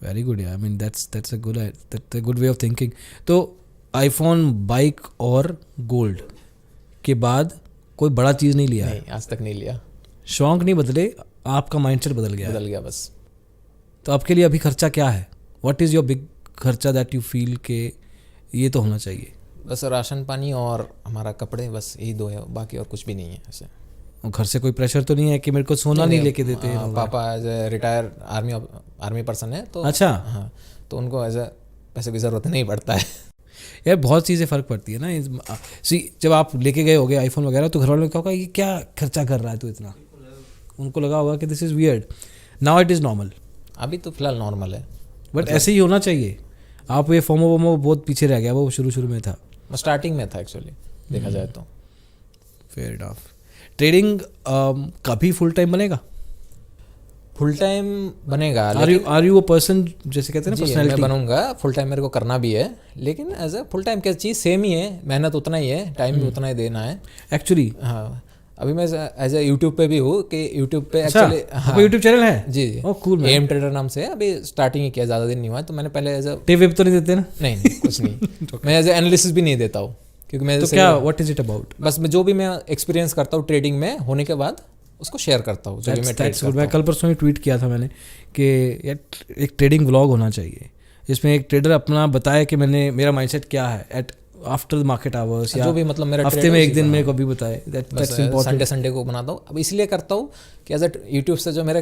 Very good, I mean that's a good way of thinking. तो iPhone, bike और gold के बाद कोई बड़ा चीज़ नहीं लिया? नहीं, आज तक नहीं लिया. शौक नहीं बदले, आपका माइंडसेट बदल गया बस. तो आपके लिए अभी खर्चा क्या है? व्हाट इज़ योर बिग खर्चा दैट यू फील के ये तो होना चाहिए? बस राशन पानी और हमारा कपड़े, बस यही दो है, बाकी और कुछ भी नहीं है ऐसे. और घर से कोई प्रेशर तो नहीं है कि मेरे को सोना नहीं लेके देते हैं? पापा as a retired army person है, तो अच्छा. हाँ, तो उनको एज ए पैसे की ज़रूरत नहीं पड़ता है. यार बहुत चीज़ें फ़र्क पड़ती है ना. जब आप लेके गए होगे आईफोन वगैरह तो घर वालों ने कहा होगा ये क्या खर्चा कर रहा है तू इतना? उनको लगा होगा कि this is weird. Now it is normal. अभी तो फिलहाल नॉर्मल है, बट ऐसे ही होना चाहिए. आप ये फोमो वोमो बहुत पीछे रह गया, वो शुरू में था. स्टार्टिंग में था एक्चुअली, देखा जाए तो. Fair enough. ट्रेडिंग कभी फुल टाइम बनेगा? फुल टाइम बनेगा. आर यू अ पर्सन, जैसे कहते हैं ना पर्सनैलिटी? मैं बनूंगा फुल टाइम, मेरे को करना भी है, लेकिन एज ए फुल टाइम क्या चीज़ सेम ही है, मेहनत उतना ही है, टाइम भी उतना ही देना है एक्चुअली. हाँ, अभी मैं एज ए यूट्यूब पे भी हूँ कि यूट्यूब पे एक्चुअली. हाँ, यूट्यूब चैनल है? जी. ओह कूल. एम ट्रेडर नाम से है, अभी स्टार्टिंग ही किया, ज़्यादा दिन नहीं हुआ है. तो मैंने पहले एज ए टिप विप तो नहीं देते ना? नहीं कुछ नहीं. मैं एज ए एनालिसिस भी नहीं देता हूँ, क्योंकि मैं तो क्या व्हाट इज इट अबाउट? बस मैं जो भी मैं एक्सपीरियंस करता हूँ ट्रेडिंग में होने के बाद उसको शेयर करता हूँ, जो भी मैं ट्रेड करता हूँ. मैं कल परसों ही ट्वीट किया था मैंने कि यार एक ट्रेडिंग व्लॉग होना चाहिए जिसमें एक ट्रेडर अपना बताए कि मेरा माइंडसेट क्या है at after the market hours, या जो भी मतलब मेरा हफ्ते में एक दिन मेरे को भी बताए. That's important. संडे को बनाता हूँ. अब इसलिए करता हूँ कि एज ए यूट्यूब से जो मेरा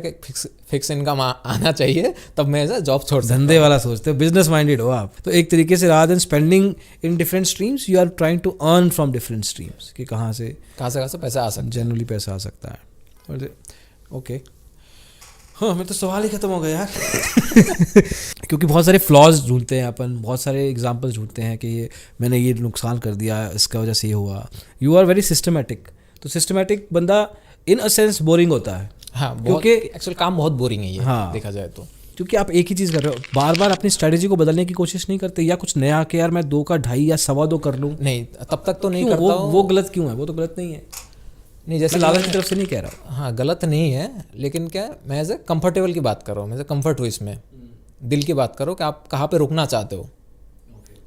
फिक्स इनकम आना चाहिए, तब मैं एज ए जॉब छोड़ सकता हूँ. धंधे वाला सोचते हो, बिजनेस माइंडेड हो आप. तो एक तरीके से rather than spending in different streams, you are trying to earn from different streams कि कहाँ से पैसा आ सकता है, जनरली पैसा आ सकता है. ओके. हाँ, मैं तो सवाल ही खत्म हो गया यार. क्योंकि बहुत सारे फ्लॉज ढूंढते हैं अपन, बहुत सारे एग्जांपल्स ढूंढते हैं कि ये मैंने ये नुकसान कर दिया, इसका वजह से ये हुआ. You are very systematic. तो सिस्टमेटिक बंदा इन अ सेंस बोरिंग होता है. हाँ, क्योंकि एक्चुअल काम बहुत बोरिंग है ये. हाँ, देखा जाए तो, क्योंकि आप एक ही चीज़ कर रहे हो, बार बार अपनी स्ट्रेटेजी को बदलने की कोशिश नहीं करते, या कुछ नया कि यार मैं 2 का 2.5 या 2.25 कर लूँ. नहीं, तब तक तो नहीं करता हूँ. वो गलत क्यों है? वो तो गलत नहीं है. नहीं, जैसे लालच की तरफ से नहीं कह रहा. हाँ, गलत नहीं है, लेकिन क्या मैं एज ए कंफर्टेबल की बात कर रहा हूँ, मैं कंफर्ट हूँ इसमें. दिल की बात करो कि आप कहाँ पे रुकना चाहते हो,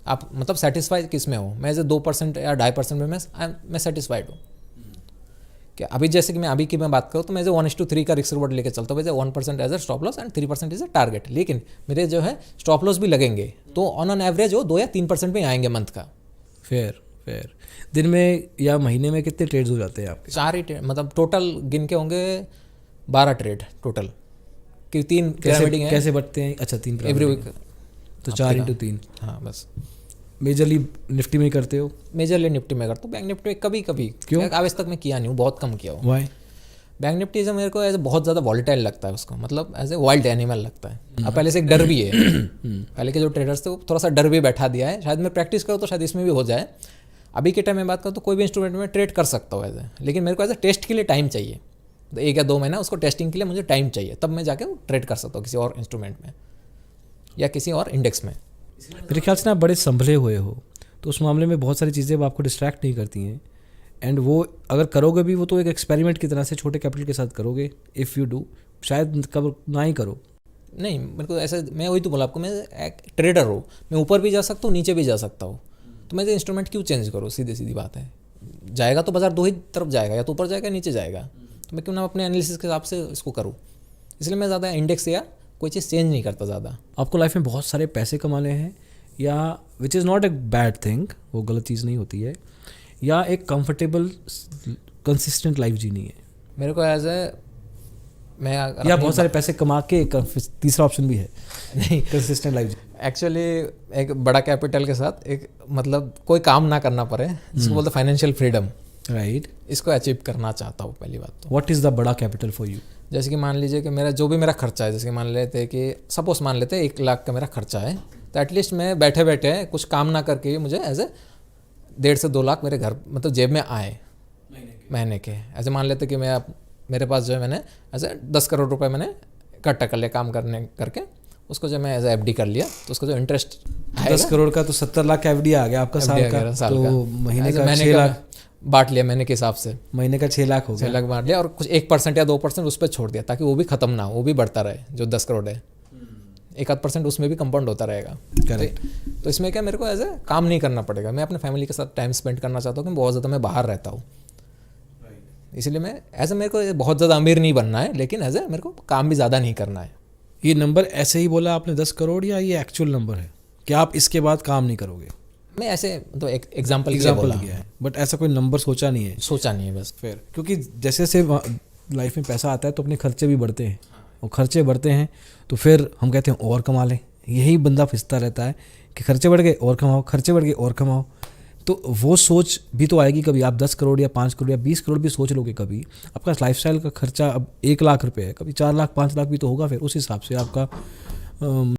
आप मतलब सेटिस्फाइड किस में हो. मैं एज ए 2% या 2.5% में मैं सेटिस्फाइड हूँ. क्या अभी जैसे कि मैं अभी की मैं बात करूँ तो मैं एज ए 1:3 का रिस्क रिवॉर्ड लेके चलता हूँ. As a 1% as a stop loss and 3% is a target. लेकिन मेरे जो है स्टॉप लॉस भी लगेंगे तो ऑन एन एवरेज वो 2 या 3% में आएंगे मंथ का. फेयर. दिन में या महीने में कितने ट्रेड्स हो जाते हैं आपके? 4 ही ट्रेड, मतलब टोटल गिन के होंगे 12 ट्रेड टोटल, कि 3 पिरामिडिंग है. कैसे बढ़ते हैं? अच्छा, 3 एवरी वीक, तो 4x3. हाँ, बस. मेजरली निफ्टी में करते हो? मेजरली निफ्टी में करता हूँ. बैंक निफ्टी कभी कभी. क्यों? आज तक मैं किया नहीं हूँ, बहुत कम किया हूँ. वाई? बैंक निफ्टी एज मेरे को एज बहुत ज़्यादा वॉलेटाइल लगता है उसको, मतलब एज ए वाइल्ड एनिमल लगता है. अब पहले से एक डर भी है. पहले के जो ट्रेडर्स थे वो थोड़ा सा डर भी बैठा दिया है. शायद मैं प्रैक्टिस करूँ तो शायद इसमें भी हो जाए. अभी के टाइम में बात करूँ तो कोई भी इंस्ट्रूमेंट में ट्रेड कर सकता हूँ एज ए, लेकिन मेरे को एज ए टेस्ट के लिए टाइम चाहिए. 1 या 2 महीना उसको टेस्टिंग के लिए मुझे टाइम चाहिए, तब मैं जाके ट्रेड कर सकता हूँ किसी और इंस्ट्रूमेंट में या किसी और इंडेक्स में. मेरे ख्याल से ना आप बड़े संभले हुए हो, तो उस मामले में बहुत सारी चीज़ें आपको डिस्ट्रैक्ट नहीं करती हैं. एंड वो अगर करोगे भी वो तो एक एक्सपेरिमेंट की तरह से छोटे कैपिटल के साथ करोगे. इफ़ यू डू, शायद कब ना ही करो. नहीं, मेरे को ऐसा, मैं वही तो बोला आपको, मैं एक ट्रेडर हूँ, मैं ऊपर भी जा सकता हूँ, नीचे भी जा सकता हूँ. तो मैं इंस्ट्रूमेंट क्यों चेंज करूँ? सीधी बात है. जाएगा तो बाजार 2 ही तरफ जाएगा, या तो ऊपर जाएगा नीचे जाएगा. तो मैं क्यों ना अपने एनालिसिस के हिसाब से इसको करूँ. इसलिए मैं ज़्यादा इंडेक्स या कोई चीज़ चेंज नहीं करता ज़्यादा. आपको लाइफ में बहुत सारे पैसे कमाने हैं, या which is not a bad thing, वो गलत चीज़ नहीं होती है, या एक कंफर्टेबल कंसिस्टेंट लाइफ जीनी है? मेरे को एज ए मैं या बहुत सारे पैसे कमा के तीसरा ऑप्शन भी है नहीं कंसिस्टेंट लाइफ. एक्चुअली एक बड़ा कैपिटल के साथ एक मतलब कोई काम ना करना पड़े, जिसको बोलते फाइनेंशियल फ्रीडम. राइट. इसको अचीव करना चाहता हूँ पहली बात तो. व्हाट इज़ द बड़ा कैपिटल फॉर यू? जैसे कि मान लीजिए कि मेरा जो भी मेरा खर्चा है, जैसे कि मान लेते कि सपोज मान लेते 1 लाख का मेरा खर्चा है, तो एटलीस्ट मैं बैठे बैठे कुछ काम ना करके मुझे एज ए 1.5 से 2 लाख मेरे घर मतलब जेब में आए महीने के. ऐसे मान लेते कि मैं मेरे पास जो है मैंने ऐसे 10 करोड़ रुपए मैंने इकट्ठा कर लिया काम करके, उसको जब मैं एज एफ डी कर लिया तो उसको जो इंटरेस्ट 10 करोड़ का तो 70 लाख एफ डी आ गया आपका साल का. तो महीने का 6 लाख बांट लिया मैंने के हिसाब से. महीने का 6 लाख हो गया. 6 लाख बांट लिया और कुछ 1% या 2% उस पर छोड़ दिया, ताकि वो भी खत्म ना हो, वो भी बढ़ता रहे जो 10 करोड़ है. 1-8% उसमें भी कंपाउंड होता रहेगा। करेक्ट। तो इसमें क्या मेरे को एज ए काम नहीं करना पड़ेगा, मैं अपने फैमिली के साथ टाइम स्पेंड करना चाहता हूँ, कि बहुत ज़्यादा मैं बाहर रहता हूँ, इसलिए मैं एज ए मेरे को बहुत ज़्यादा अमीर नहीं बनना है, लेकिन एज ए मेरे को काम भी ज़्यादा नहीं करना है। ये नंबर ऐसे ही बोला आपने 10 करोड़, या ये एक्चुअल नंबर है कि आप इसके बाद काम नहीं करोगे? मैं ऐसे तो एक एग्जाम्पल किया है, बट ऐसा कोई नंबर सोचा नहीं है। सोचा नहीं है बस। फिर क्योंकि जैसे जैसे लाइफ में पैसा आता है तो अपने खर्चे भी बढ़ते हैं, और खर्चे बढ़ते हैं तो फिर हम कहते हैं और कमा लें। यही बंदा फिसता रहता है कि खर्चे बढ़ गए और कमाओ, खर्चे बढ़ गए और कमाओ। तो वो सोच भी तो आएगी कभी, आप 10 करोड़ या 5 करोड़ या 20 करोड़ भी सोच लोगे कभी, आपका लाइफस्टाइल का खर्चा अब 1 लाख रुपए है, कभी 4 लाख 5 लाख भी तो होगा। फिर उस हिसाब से आपका